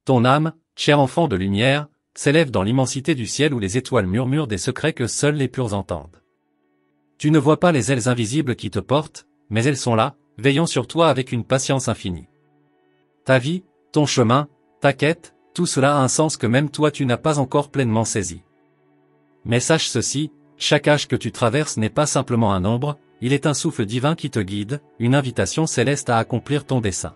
Ton âme, cher enfant de lumière, s'élève dans l'immensité du ciel où les étoiles murmurent des secrets que seuls les purs entendent. Tu ne vois pas les ailes invisibles qui te portent, mais elles sont là, veillant sur toi avec une patience infinie. Ta vie, ton chemin, ta quête, tout cela a un sens que même toi tu n'as pas encore pleinement saisi. Mais sache ceci, chaque âge que tu traverses n'est pas simplement un nombre, il est un souffle divin qui te guide, une invitation céleste à accomplir ton dessein.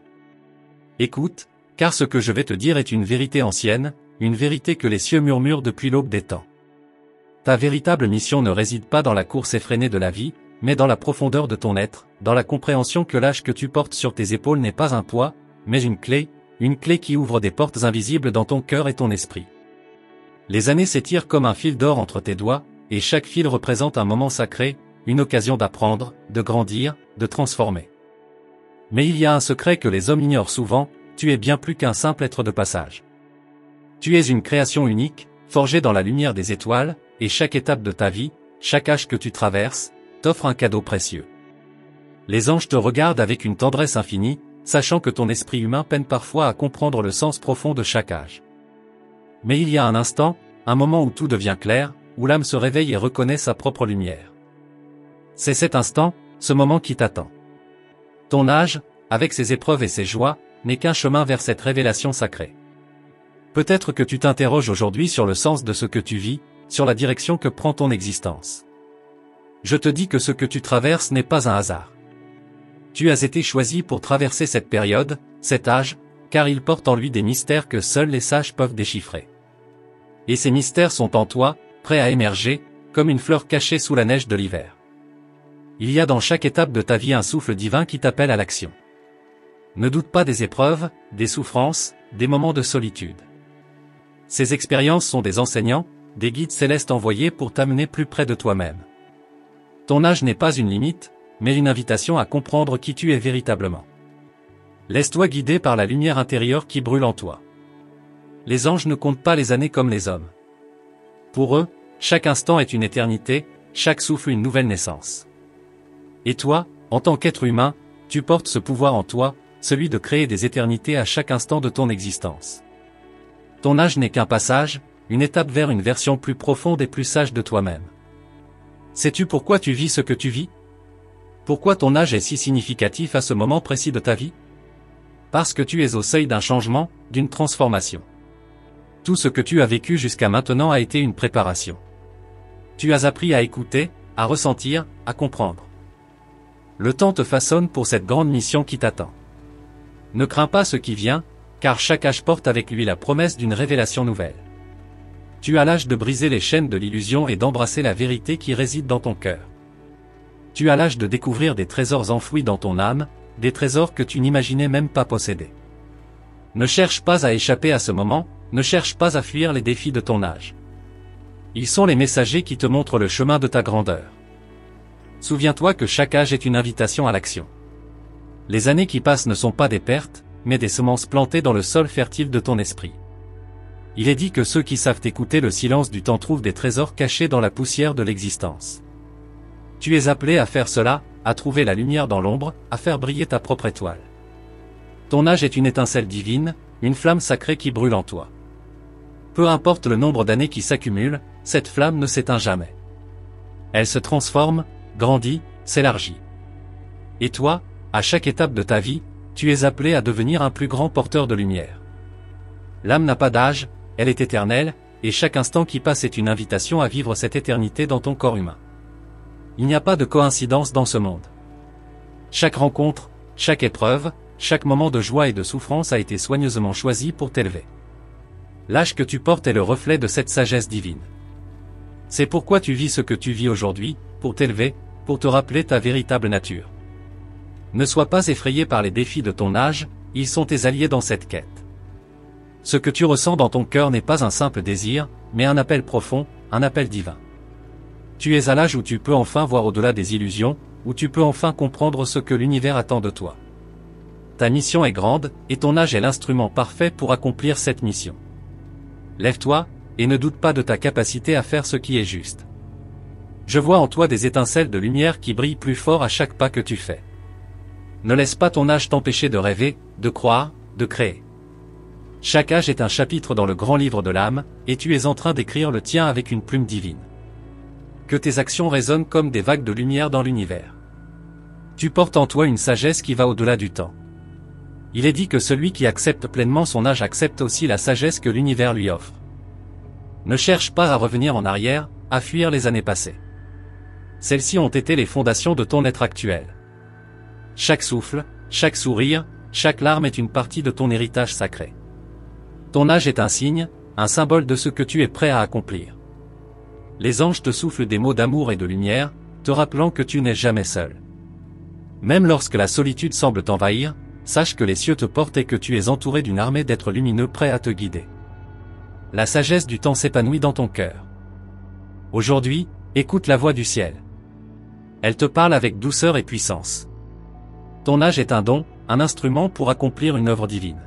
Écoute, car ce que je vais te dire est une vérité ancienne, une vérité que les cieux murmurent depuis l'aube des temps. Ta véritable mission ne réside pas dans la course effrénée de la vie, mais dans la profondeur de ton être, dans la compréhension que l'âge que tu portes sur tes épaules n'est pas un poids, mais une clé qui ouvre des portes invisibles dans ton cœur et ton esprit. Les années s'étirent comme un fil d'or entre tes doigts, et chaque fil représente un moment sacré, une occasion d'apprendre, de grandir, de transformer. Mais il y a un secret que les hommes ignorent souvent, tu es bien plus qu'un simple être de passage. Tu es une création unique, forgée dans la lumière des étoiles, et chaque étape de ta vie, chaque âge que tu traverses, t'offre un cadeau précieux. Les anges te regardent avec une tendresse infinie, sachant que ton esprit humain peine parfois à comprendre le sens profond de chaque âge. Mais il y a un instant, un moment où tout devient clair, où l'âme se réveille et reconnaît sa propre lumière. C'est cet instant, ce moment qui t'attend. Ton âge, avec ses épreuves et ses joies, n'est qu'un chemin vers cette révélation sacrée. Peut-être que tu t'interroges aujourd'hui sur le sens de ce que tu vis, sur la direction que prend ton existence. Je te dis que ce que tu traverses n'est pas un hasard. Tu as été choisi pour traverser cette période, cet âge, car il porte en lui des mystères que seuls les sages peuvent déchiffrer. Et ces mystères sont en toi, prêts à émerger, comme une fleur cachée sous la neige de l'hiver. Il y a dans chaque étape de ta vie un souffle divin qui t'appelle à l'action. Ne doute pas des épreuves, des souffrances, des moments de solitude. Ces expériences sont des enseignants, des guides célestes envoyés pour t'amener plus près de toi-même. Ton âge n'est pas une limite, mais une invitation à comprendre qui tu es véritablement. Laisse-toi guider par la lumière intérieure qui brûle en toi. Les anges ne comptent pas les années comme les hommes. Pour eux, chaque instant est une éternité, chaque souffle une nouvelle naissance. Et toi, en tant qu'être humain, tu portes ce pouvoir en toi, celui de créer des éternités à chaque instant de ton existence. Ton âge n'est qu'un passage, une étape vers une version plus profonde et plus sage de toi-même. Sais-tu pourquoi tu vis ce que tu vis? Pourquoi ton âge est si significatif à ce moment précis de ta vie? Parce que tu es au seuil d'un changement, d'une transformation. Tout ce que tu as vécu jusqu'à maintenant a été une préparation. Tu as appris à écouter, à ressentir, à comprendre. Le temps te façonne pour cette grande mission qui t'attend. Ne crains pas ce qui vient, car chaque âge porte avec lui la promesse d'une révélation nouvelle. Tu as l'âge de briser les chaînes de l'illusion et d'embrasser la vérité qui réside dans ton cœur. Tu as l'âge de découvrir des trésors enfouis dans ton âme, des trésors que tu n'imaginais même pas posséder. Ne cherche pas à échapper à ce moment, ne cherche pas à fuir les défis de ton âge. Ils sont les messagers qui te montrent le chemin de ta grandeur. Souviens-toi que chaque âge est une invitation à l'action. Les années qui passent ne sont pas des pertes, mais des semences plantées dans le sol fertile de ton esprit. Il est dit que ceux qui savent écouter le silence du temps trouvent des trésors cachés dans la poussière de l'existence. Tu es appelé à faire cela, à trouver la lumière dans l'ombre, à faire briller ta propre étoile. Ton âge est une étincelle divine, une flamme sacrée qui brûle en toi. Peu importe le nombre d'années qui s'accumulent, cette flamme ne s'éteint jamais. Elle se transforme, grandit, s'élargit. Et toi, à chaque étape de ta vie, tu es appelé à devenir un plus grand porteur de lumière. L'âme n'a pas d'âge, elle est éternelle, et chaque instant qui passe est une invitation à vivre cette éternité dans ton corps humain. Il n'y a pas de coïncidence dans ce monde. Chaque rencontre, chaque épreuve, chaque moment de joie et de souffrance a été soigneusement choisi pour t'élever. L'âge que tu portes est le reflet de cette sagesse divine. C'est pourquoi tu vis ce que tu vis aujourd'hui, pour t'élever, pour te rappeler ta véritable nature. Ne sois pas effrayé par les défis de ton âge, ils sont tes alliés dans cette quête. Ce que tu ressens dans ton cœur n'est pas un simple désir, mais un appel profond, un appel divin. Tu es à l'âge où tu peux enfin voir au-delà des illusions, où tu peux enfin comprendre ce que l'univers attend de toi. Ta mission est grande, et ton âge est l'instrument parfait pour accomplir cette mission. Lève-toi, et ne doute pas de ta capacité à faire ce qui est juste. Je vois en toi des étincelles de lumière qui brillent plus fort à chaque pas que tu fais. Ne laisse pas ton âge t'empêcher de rêver, de croire, de créer. Chaque âge est un chapitre dans le grand livre de l'âme, et tu es en train d'écrire le tien avec une plume divine. Que tes actions résonnent comme des vagues de lumière dans l'univers. Tu portes en toi une sagesse qui va au-delà du temps. Il est dit que celui qui accepte pleinement son âge accepte aussi la sagesse que l'univers lui offre. Ne cherche pas à revenir en arrière, à fuir les années passées. Celles-ci ont été les fondations de ton être actuel. Chaque souffle, chaque sourire, chaque larme est une partie de ton héritage sacré. Ton âge est un signe, un symbole de ce que tu es prêt à accomplir. Les anges te soufflent des mots d'amour et de lumière, te rappelant que tu n'es jamais seul. Même lorsque la solitude semble t'envahir, sache que les cieux te portent et que tu es entouré d'une armée d'êtres lumineux prêts à te guider. La sagesse du temps s'épanouit dans ton cœur. Aujourd'hui, écoute la voix du ciel. Elle te parle avec douceur et puissance. Ton âge est un don, un instrument pour accomplir une œuvre divine.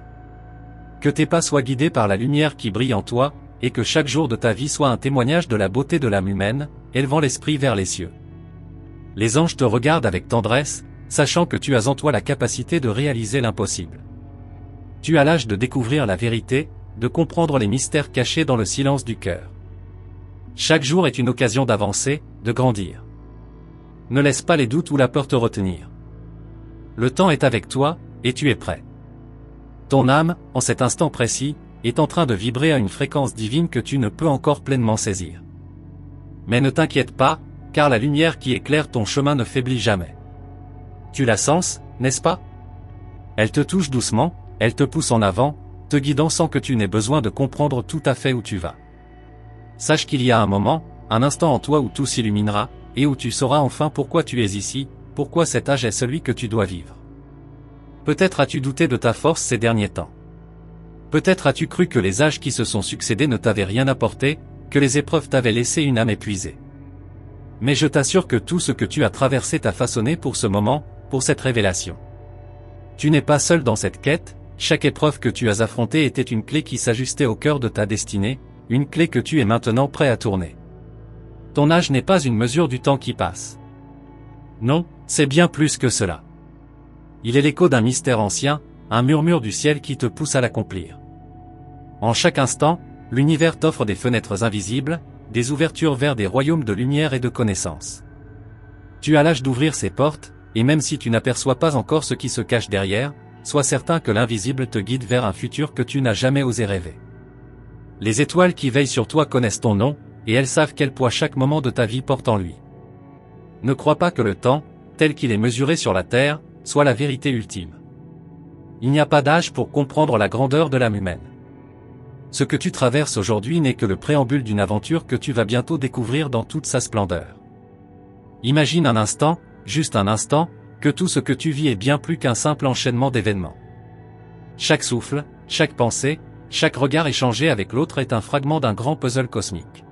Que tes pas soient guidés par la lumière qui brille en toi, et que chaque jour de ta vie soit un témoignage de la beauté de l'âme humaine, élevant l'esprit vers les cieux. Les anges te regardent avec tendresse, sachant que tu as en toi la capacité de réaliser l'impossible. Tu as l'âge de découvrir la vérité, de comprendre les mystères cachés dans le silence du cœur. Chaque jour est une occasion d'avancer, de grandir. Ne laisse pas les doutes ou la peur te retenir. Le temps est avec toi, et tu es prêt. Ton âme, en cet instant précis, est en train de vibrer à une fréquence divine que tu ne peux encore pleinement saisir. Mais ne t'inquiète pas, car la lumière qui éclaire ton chemin ne faiblit jamais. Tu la sens, n'est-ce pas? Elle te touche doucement, elle te pousse en avant, te guidant sans que tu n'aies besoin de comprendre tout à fait où tu vas. Sache qu'il y a un moment, un instant en toi où tout s'illuminera, et où tu sauras enfin pourquoi tu es ici, pourquoi cet âge est celui que tu dois vivre. Peut-être as-tu douté de ta force ces derniers temps. Peut-être as-tu cru que les âges qui se sont succédés ne t'avaient rien apporté, que les épreuves t'avaient laissé une âme épuisée. Mais je t'assure que tout ce que tu as traversé t'a façonné pour ce moment, pour cette révélation. Tu n'es pas seul dans cette quête, chaque épreuve que tu as affrontée était une clé qui s'ajustait au cœur de ta destinée, une clé que tu es maintenant prêt à tourner. Ton âge n'est pas une mesure du temps qui passe. Non, c'est bien plus que cela. Il est l'écho d'un mystère ancien, un murmure du ciel qui te pousse à l'accomplir. En chaque instant, l'univers t'offre des fenêtres invisibles, des ouvertures vers des royaumes de lumière et de connaissance. Tu as l'âge d'ouvrir ces portes, et même si tu n'aperçois pas encore ce qui se cache derrière, sois certain que l'invisible te guide vers un futur que tu n'as jamais osé rêver. Les étoiles qui veillent sur toi connaissent ton nom, et elles savent quel poids chaque moment de ta vie porte en lui. Ne crois pas que le temps, tel qu'il est mesuré sur la terre, soit la vérité ultime. Il n'y a pas d'âge pour comprendre la grandeur de l'âme humaine. Ce que tu traverses aujourd'hui n'est que le préambule d'une aventure que tu vas bientôt découvrir dans toute sa splendeur. Imagine un instant, juste un instant, que tout ce que tu vis est bien plus qu'un simple enchaînement d'événements. Chaque souffle, chaque pensée, chaque regard échangé avec l'autre est un fragment d'un grand puzzle cosmique.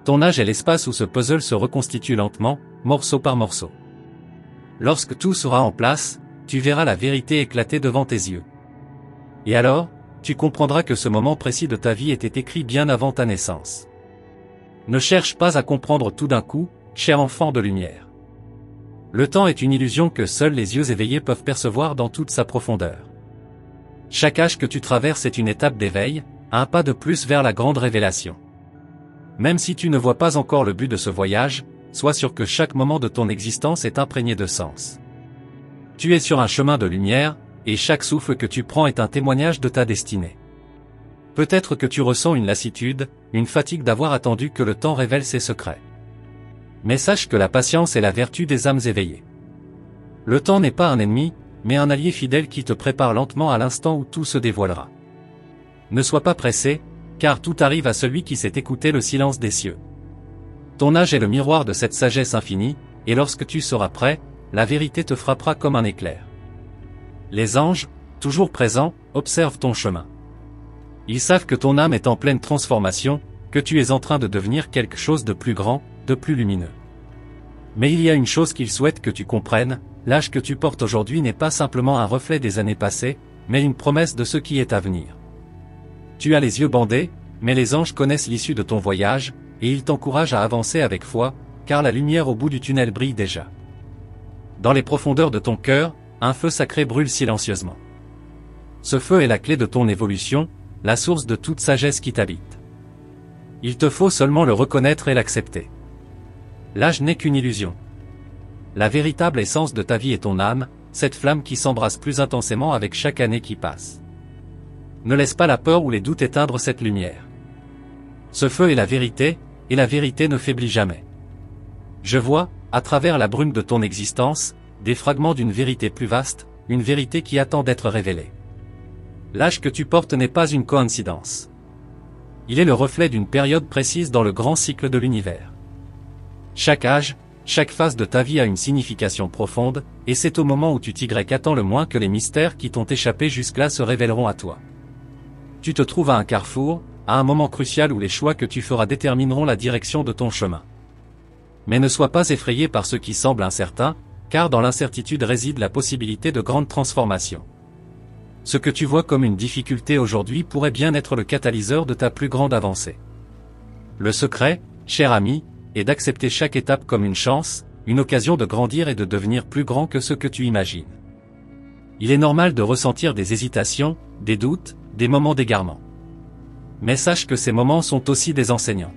Ton âge est l'espace où ce puzzle se reconstitue lentement, morceau par morceau. Lorsque tout sera en place, tu verras la vérité éclater devant tes yeux. Et alors, tu comprendras que ce moment précis de ta vie était écrit bien avant ta naissance. Ne cherche pas à comprendre tout d'un coup, cher enfant de lumière. Le temps est une illusion que seuls les yeux éveillés peuvent percevoir dans toute sa profondeur. Chaque âge que tu traverses est une étape d'éveil, un pas de plus vers la grande révélation. Même si tu ne vois pas encore le but de ce voyage, sois sûr que chaque moment de ton existence est imprégné de sens. Tu es sur un chemin de lumière, et chaque souffle que tu prends est un témoignage de ta destinée. Peut-être que tu ressens une lassitude, une fatigue d'avoir attendu que le temps révèle ses secrets. Mais sache que la patience est la vertu des âmes éveillées. Le temps n'est pas un ennemi, mais un allié fidèle qui te prépare lentement à l'instant où tout se dévoilera. Ne sois pas pressé, car tout arrive à celui qui sait écouter le silence des cieux. Ton âge est le miroir de cette sagesse infinie, et lorsque tu seras prêt, la vérité te frappera comme un éclair. Les anges, toujours présents, observent ton chemin. Ils savent que ton âme est en pleine transformation, que tu es en train de devenir quelque chose de plus grand, de plus lumineux. Mais il y a une chose qu'ils souhaitent que tu comprennes, l'âge que tu portes aujourd'hui n'est pas simplement un reflet des années passées, mais une promesse de ce qui est à venir. Tu as les yeux bandés, mais les anges connaissent l'issue de ton voyage, et ils t'encouragent à avancer avec foi, car la lumière au bout du tunnel brille déjà. Dans les profondeurs de ton cœur, un feu sacré brûle silencieusement. Ce feu est la clé de ton évolution, la source de toute sagesse qui t'habite. Il te faut seulement le reconnaître et l'accepter. L'âge n'est qu'une illusion. La véritable essence de ta vie est ton âme, cette flamme qui s'embrasse plus intensément avec chaque année qui passe. Ne laisse pas la peur ou les doutes éteindre cette lumière. Ce feu est la vérité, et la vérité ne faiblit jamais. Je vois, à travers la brume de ton existence, des fragments d'une vérité plus vaste, une vérité qui attend d'être révélée. L'âge que tu portes n'est pas une coïncidence. Il est le reflet d'une période précise dans le grand cycle de l'univers. Chaque âge, chaque phase de ta vie a une signification profonde, et c'est au moment où tu t'y attends le moins que les mystères qui t'ont échappé jusque-là se révéleront à toi. Tu te trouves à un carrefour, à un moment crucial où les choix que tu feras détermineront la direction de ton chemin. Mais ne sois pas effrayé par ce qui semble incertain, car dans l'incertitude réside la possibilité de grandes transformations. Ce que tu vois comme une difficulté aujourd'hui pourrait bien être le catalyseur de ta plus grande avancée. Le secret, cher ami, est d'accepter chaque étape comme une chance, une occasion de grandir et de devenir plus grand que ce que tu imagines. Il est normal de ressentir des hésitations, des doutes, des moments d'égarement. Mais sache que ces moments sont aussi des enseignants.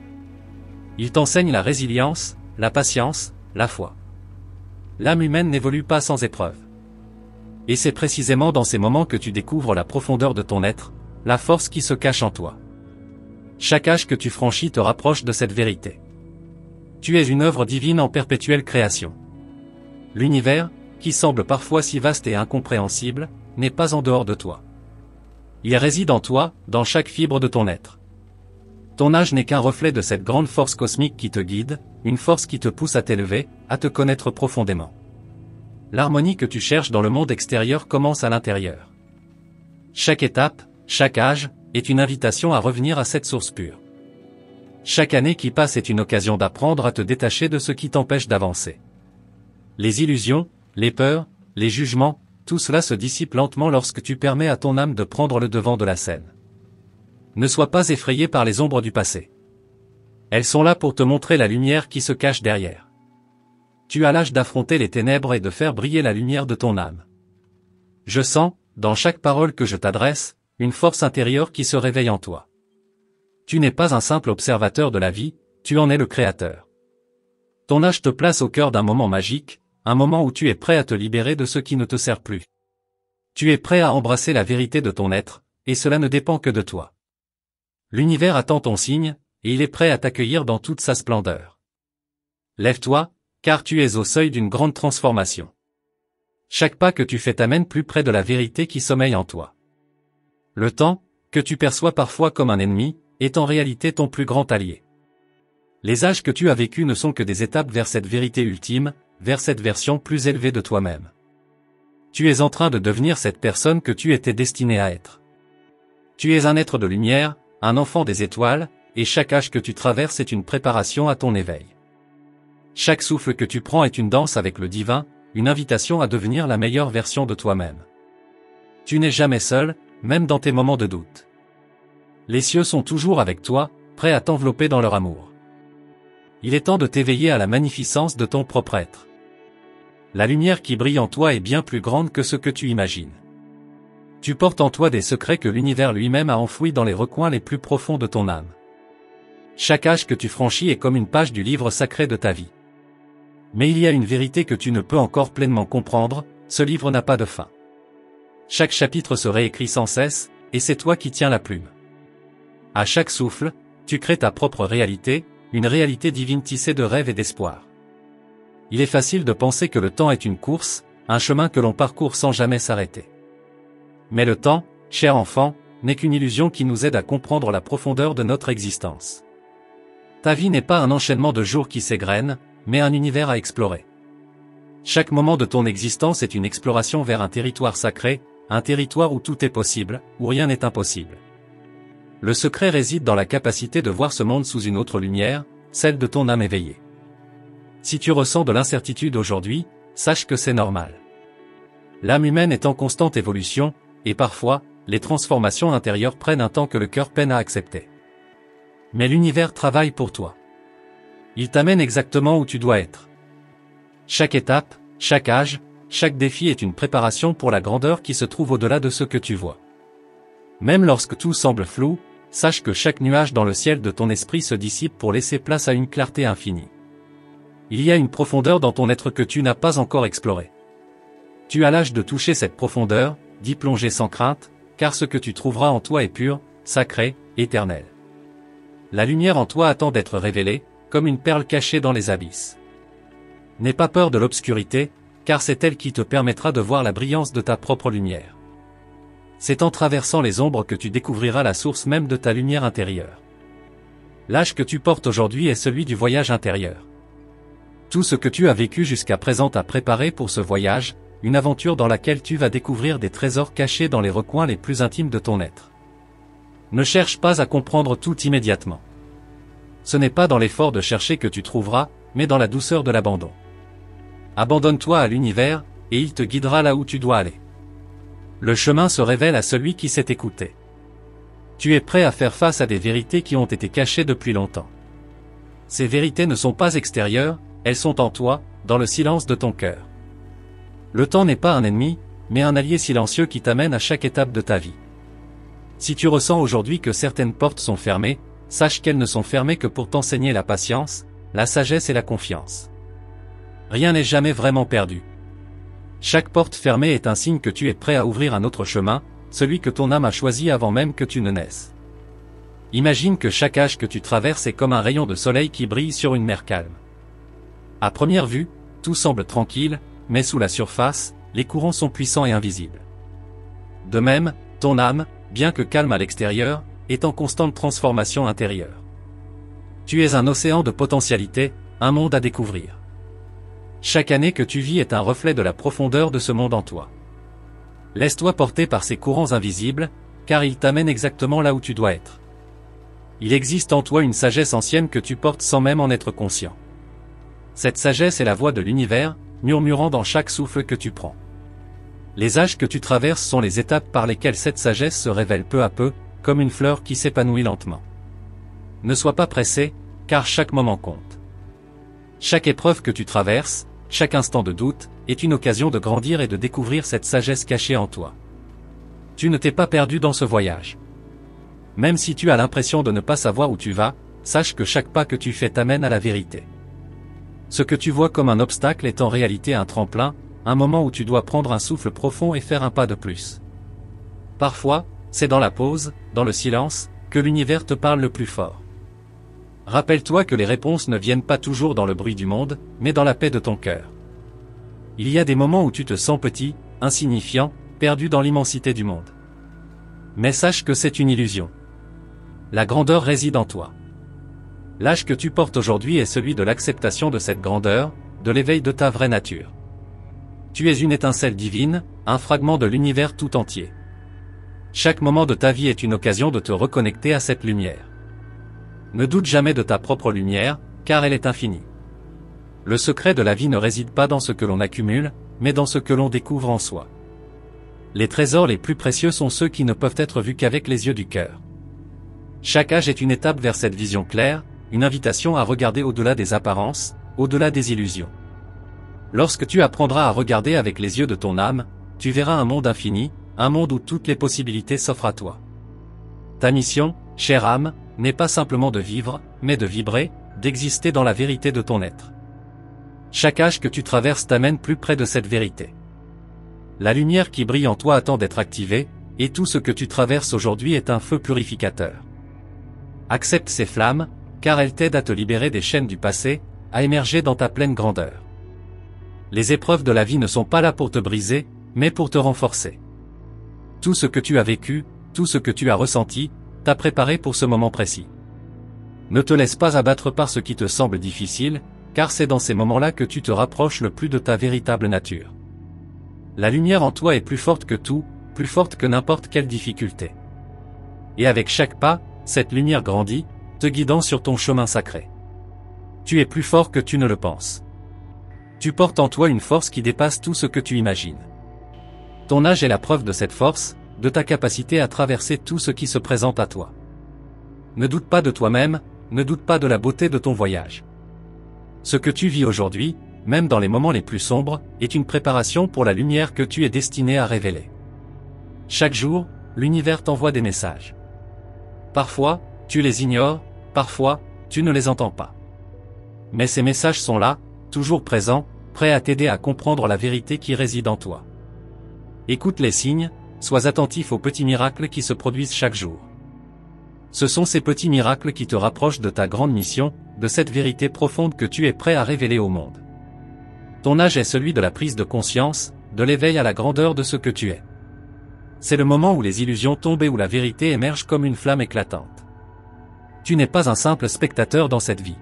Ils t'enseignent la résilience, la patience, la foi. L'âme humaine n'évolue pas sans épreuve. Et c'est précisément dans ces moments que tu découvres la profondeur de ton être, la force qui se cache en toi. Chaque âge que tu franchis te rapproche de cette vérité. Tu es une œuvre divine en perpétuelle création. L'univers, qui semble parfois si vaste et incompréhensible, n'est pas en dehors de toi. Il réside en toi, dans chaque fibre de ton être. Ton âge n'est qu'un reflet de cette grande force cosmique qui te guide, une force qui te pousse à t'élever, à te connaître profondément. L'harmonie que tu cherches dans le monde extérieur commence à l'intérieur. Chaque étape, chaque âge, est une invitation à revenir à cette source pure. Chaque année qui passe est une occasion d'apprendre à te détacher de ce qui t'empêche d'avancer. Les illusions, les peurs, les jugements, tout cela se dissipe lentement lorsque tu permets à ton âme de prendre le devant de la scène. Ne sois pas effrayé par les ombres du passé. Elles sont là pour te montrer la lumière qui se cache derrière. Tu as l'âge d'affronter les ténèbres et de faire briller la lumière de ton âme. Je sens, dans chaque parole que je t'adresse, une force intérieure qui se réveille en toi. Tu n'es pas un simple observateur de la vie, tu en es le créateur. Ton âge te place au cœur d'un moment magique, un moment où tu es prêt à te libérer de ce qui ne te sert plus. Tu es prêt à embrasser la vérité de ton être, et cela ne dépend que de toi. L'univers attend ton signe, et il est prêt à t'accueillir dans toute sa splendeur. Lève-toi, car tu es au seuil d'une grande transformation. Chaque pas que tu fais t'amène plus près de la vérité qui sommeille en toi. Le temps, que tu perçois parfois comme un ennemi, est en réalité ton plus grand allié. Les âges que tu as vécus ne sont que des étapes vers cette vérité ultime, vers cette version plus élevée de toi-même. Tu es en train de devenir cette personne que tu étais destiné à être. Tu es un être de lumière, un enfant des étoiles, et chaque âge que tu traverses est une préparation à ton éveil. Chaque souffle que tu prends est une danse avec le divin, une invitation à devenir la meilleure version de toi-même. Tu n'es jamais seul, même dans tes moments de doute. Les cieux sont toujours avec toi, prêts à t'envelopper dans leur amour. Il est temps de t'éveiller à la magnificence de ton propre être. La lumière qui brille en toi est bien plus grande que ce que tu imagines. Tu portes en toi des secrets que l'univers lui-même a enfouis dans les recoins les plus profonds de ton âme. Chaque âge que tu franchis est comme une page du livre sacré de ta vie. Mais il y a une vérité que tu ne peux encore pleinement comprendre, ce livre n'a pas de fin. Chaque chapitre se réécrit sans cesse, et c'est toi qui tiens la plume. À chaque souffle, tu crées ta propre réalité, une réalité divine tissée de rêves et d'espoir. Il est facile de penser que le temps est une course, un chemin que l'on parcourt sans jamais s'arrêter. Mais le temps, cher enfant, n'est qu'une illusion qui nous aide à comprendre la profondeur de notre existence. Ta vie n'est pas un enchaînement de jours qui s'égrènent, mais un univers à explorer. Chaque moment de ton existence est une exploration vers un territoire sacré, un territoire où tout est possible, où rien n'est impossible. Le secret réside dans la capacité de voir ce monde sous une autre lumière, celle de ton âme éveillée. Si tu ressens de l'incertitude aujourd'hui, sache que c'est normal. L'âme humaine est en constante évolution, et parfois, les transformations intérieures prennent un temps que le cœur peine à accepter. Mais l'univers travaille pour toi. Il t'amène exactement où tu dois être. Chaque étape, chaque âge, chaque défi est une préparation pour la grandeur qui se trouve au-delà de ce que tu vois. Même lorsque tout semble flou, sache que chaque nuage dans le ciel de ton esprit se dissipe pour laisser place à une clarté infinie. Il y a une profondeur dans ton être que tu n'as pas encore explorée. Tu as l'âge de toucher cette profondeur, d'y plonger sans crainte, car ce que tu trouveras en toi est pur, sacré, éternel. La lumière en toi attend d'être révélée, comme une perle cachée dans les abysses. N'aie pas peur de l'obscurité, car c'est elle qui te permettra de voir la brillance de ta propre lumière. C'est en traversant les ombres que tu découvriras la source même de ta lumière intérieure. L'âge que tu portes aujourd'hui est celui du voyage intérieur. Tout ce que tu as vécu jusqu'à présent t'a préparé pour ce voyage, une aventure dans laquelle tu vas découvrir des trésors cachés dans les recoins les plus intimes de ton être. Ne cherche pas à comprendre tout immédiatement. Ce n'est pas dans l'effort de chercher que tu trouveras, mais dans la douceur de l'abandon. Abandonne-toi à l'univers, et il te guidera là où tu dois aller. Le chemin se révèle à celui qui sait écouter. Tu es prêt à faire face à des vérités qui ont été cachées depuis longtemps. Ces vérités ne sont pas extérieures, elles sont en toi, dans le silence de ton cœur. Le temps n'est pas un ennemi, mais un allié silencieux qui t'amène à chaque étape de ta vie. Si tu ressens aujourd'hui que certaines portes sont fermées, sache qu'elles ne sont fermées que pour t'enseigner la patience, la sagesse et la confiance. Rien n'est jamais vraiment perdu. Chaque porte fermée est un signe que tu es prêt à ouvrir un autre chemin, celui que ton âme a choisi avant même que tu ne naisses. Imagine que chaque âge que tu traverses est comme un rayon de soleil qui brille sur une mer calme. À première vue, tout semble tranquille, mais sous la surface, les courants sont puissants et invisibles. De même, ton âme, bien que calme à l'extérieur, est en constante transformation intérieure. Tu es un océan de potentialités, un monde à découvrir. Chaque année que tu vis est un reflet de la profondeur de ce monde en toi. Laisse-toi porter par ces courants invisibles, car ils t'amènent exactement là où tu dois être. Il existe en toi une sagesse ancienne que tu portes sans même en être conscient. Cette sagesse est la voix de l'univers, murmurant dans chaque souffle que tu prends. Les âges que tu traverses sont les étapes par lesquelles cette sagesse se révèle peu à peu, comme une fleur qui s'épanouit lentement. Ne sois pas pressé, car chaque moment compte. Chaque épreuve que tu traverses, chaque instant de doute, est une occasion de grandir et de découvrir cette sagesse cachée en toi. Tu ne t'es pas perdu dans ce voyage. Même si tu as l'impression de ne pas savoir où tu vas, sache que chaque pas que tu fais t'amène à la vérité. Ce que tu vois comme un obstacle est en réalité un tremplin, un moment où tu dois prendre un souffle profond et faire un pas de plus. Parfois, c'est dans la pause, dans le silence, que l'univers te parle le plus fort. Rappelle-toi que les réponses ne viennent pas toujours dans le bruit du monde, mais dans la paix de ton cœur. Il y a des moments où tu te sens petit, insignifiant, perdu dans l'immensité du monde. Mais sache que c'est une illusion. La grandeur réside en toi. L'âge que tu portes aujourd'hui est celui de l'acceptation de cette grandeur, de l'éveil de ta vraie nature. Tu es une étincelle divine, un fragment de l'univers tout entier. Chaque moment de ta vie est une occasion de te reconnecter à cette lumière. Ne doute jamais de ta propre lumière, car elle est infinie. Le secret de la vie ne réside pas dans ce que l'on accumule, mais dans ce que l'on découvre en soi. Les trésors les plus précieux sont ceux qui ne peuvent être vus qu'avec les yeux du cœur. Chaque âge est une étape vers cette vision claire, une invitation à regarder au-delà des apparences, au-delà des illusions. Lorsque tu apprendras à regarder avec les yeux de ton âme, tu verras un monde infini, un monde où toutes les possibilités s'offrent à toi. Ta mission, chère âme, n'est pas simplement de vivre, mais de vibrer, d'exister dans la vérité de ton être. Chaque âge que tu traverses t'amène plus près de cette vérité. La lumière qui brille en toi attend d'être activée, et tout ce que tu traverses aujourd'hui est un feu purificateur. Accepte ces flammes, car elles t'aident à te libérer des chaînes du passé, à émerger dans ta pleine grandeur. Les épreuves de la vie ne sont pas là pour te briser, mais pour te renforcer. Tout ce que tu as vécu, tout ce que tu as ressenti, t'a préparé pour ce moment précis. Ne te laisse pas abattre par ce qui te semble difficile, car c'est dans ces moments-là que tu te rapproches le plus de ta véritable nature. La lumière en toi est plus forte que tout, plus forte que n'importe quelle difficulté. Et avec chaque pas, cette lumière grandit, te guidant sur ton chemin sacré. Tu es plus fort que tu ne le penses. Tu portes en toi une force qui dépasse tout ce que tu imagines. Ton âge est la preuve de cette force, de ta capacité à traverser tout ce qui se présente à toi. Ne doute pas de toi-même, ne doute pas de la beauté de ton voyage. Ce que tu vis aujourd'hui, même dans les moments les plus sombres, est une préparation pour la lumière que tu es destiné à révéler. Chaque jour, l'univers t'envoie des messages. Parfois, tu les ignores, parfois, tu ne les entends pas. Mais ces messages sont là, toujours présents, prêts à t'aider à comprendre la vérité qui réside en toi. Écoute les signes, sois attentif aux petits miracles qui se produisent chaque jour. Ce sont ces petits miracles qui te rapprochent de ta grande mission, de cette vérité profonde que tu es prêt à révéler au monde. Ton âge est celui de la prise de conscience, de l'éveil à la grandeur de ce que tu es. C'est le moment où les illusions tombent et où la vérité émerge comme une flamme éclatante. Tu n'es pas un simple spectateur dans cette vie.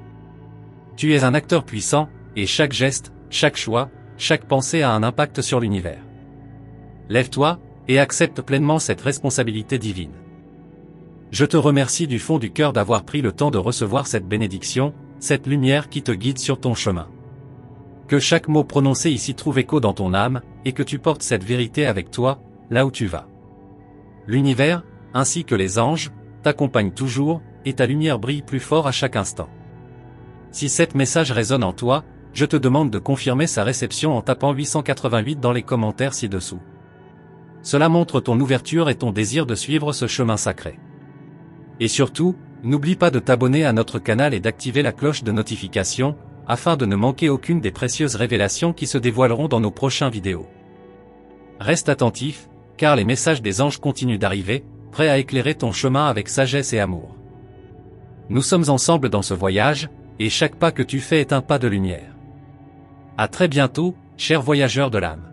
Tu es un acteur puissant, et chaque geste, chaque choix, chaque pensée a un impact sur l'univers. Lève-toi, et accepte pleinement cette responsabilité divine. Je te remercie du fond du cœur d'avoir pris le temps de recevoir cette bénédiction, cette lumière qui te guide sur ton chemin. Que chaque mot prononcé ici trouve écho dans ton âme, et que tu portes cette vérité avec toi, là où tu vas. L'univers, ainsi que les anges, t'accompagnent toujours, et ta lumière brille plus fort à chaque instant. Si cet message résonne en toi, je te demande de confirmer sa réception en tapant 888 dans les commentaires ci-dessous. Cela montre ton ouverture et ton désir de suivre ce chemin sacré. Et surtout, n'oublie pas de t'abonner à notre canal et d'activer la cloche de notification, afin de ne manquer aucune des précieuses révélations qui se dévoileront dans nos prochaines vidéos. Reste attentif, car les messages des anges continuent d'arriver, prêts à éclairer ton chemin avec sagesse et amour. Nous sommes ensemble dans ce voyage, et chaque pas que tu fais est un pas de lumière. À très bientôt, chers voyageurs de l'âme.